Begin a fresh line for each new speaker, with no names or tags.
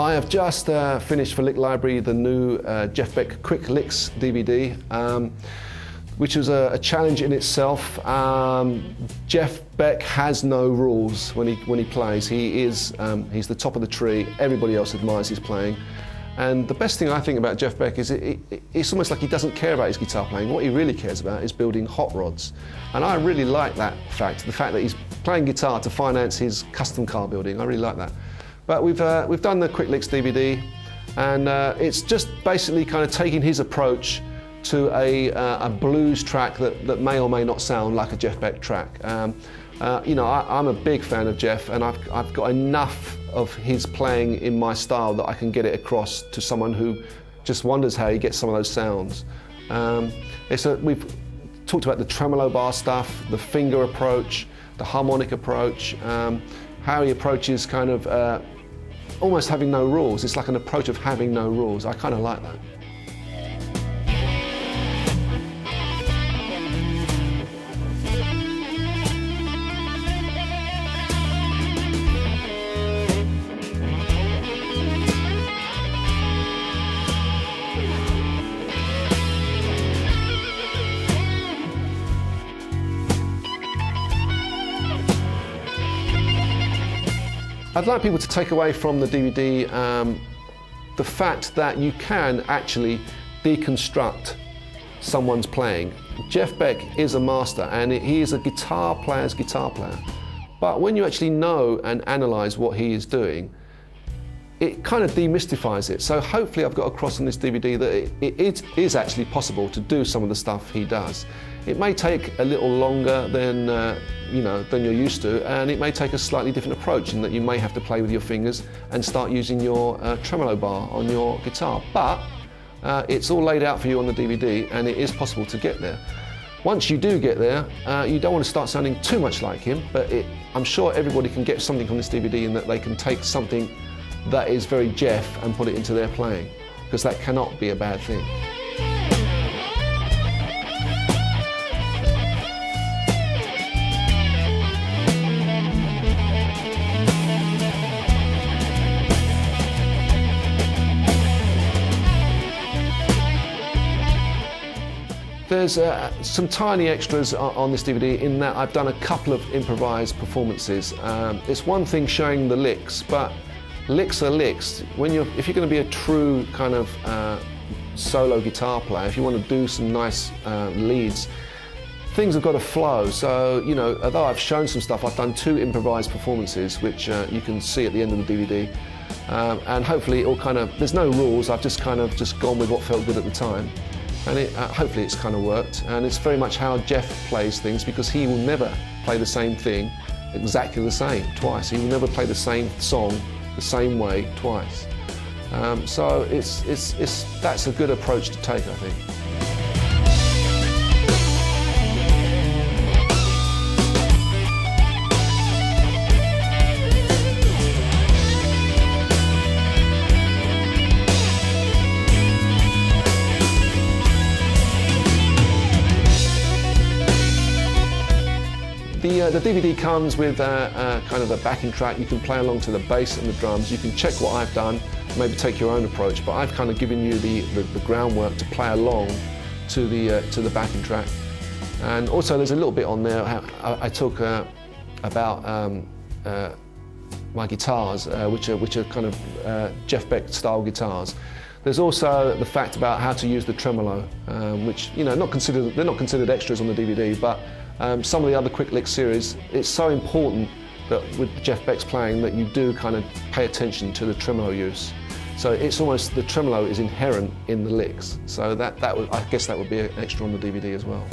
I have just finished for Lick Library the new Jeff Beck Quick Licks DVD, which was a challenge in itself. Jeff Beck has no rules when he plays. He's the top of the tree. Everybody else admires his playing. And the best thing I think about Jeff Beck is it's almost like he doesn't care about his guitar playing. What he really cares about is building hot rods. And I really like that fact, the fact that he's playing guitar to finance his custom car building. I really like that. But we've done the Quick Licks DVD, and it's just basically kind of taking his approach to a blues track that may or may not sound like a Jeff Beck track. You know, I'm a big fan of Jeff, and I've got enough of his playing in my style that I can get it across to someone who just wonders how he gets some of those sounds. We've talked about the tremolo bar stuff, the finger approach, the harmonic approach, how he approaches kind of almost having no rules. It's like an approach of having no rules. I kind of like that. I'd like people to take away from the DVD the fact that you can actually deconstruct someone's playing. Jeff Beck is a master, and he is a guitar player's guitar player. But when you actually know and analyse what he is doing, it kind of demystifies it. So hopefully I've got across on this DVD that it is actually possible to do some of the stuff he does. It may take a little longer than you're used to, and it may take a slightly different approach in that you may have to play with your fingers and start using your tremolo bar on your guitar. But it's all laid out for you on the DVD, and it is possible to get there. Once you do get there, you don't want to start sounding too much like him, but I'm sure everybody can get something from this DVD in that they can take something that is very Jeff and put it into their playing, because that cannot be a bad thing. There's some tiny extras on this DVD in that I've done a couple of improvised performances. It's one thing showing the licks, but licks are licks. If you're going to be a true kind of solo guitar player, if you want to do some nice leads, things have got to flow. So, you know, although I've shown some stuff, I've done 2 improvised performances, which you can see at the end of the DVD. And hopefully there's no rules, I've just gone with what felt good at the time. And hopefully it's kind of worked. And it's very much how Jeff plays things, because he will never play the same thing exactly the same twice. He will never play the same song the same way twice. So that's a good approach to take, I think. The DVD comes with kind of a backing track. You can play along to the bass and the drums. You can check what I've done, maybe take your own approach, but I've kind of given you the groundwork to play along to the backing track. And also there's a little bit on there I talk about my guitars, which are kind of Jeff Beck style guitars. There's also the fact about how to use the tremolo, which, you know, they're not considered extras on the DVD, but some of the other Quick Licks series, it's so important that with Jeff Beck's playing that you do kind of pay attention to the tremolo use. So it's almost, the tremolo is inherent in the licks. So I guess that would be an extra on the DVD as well.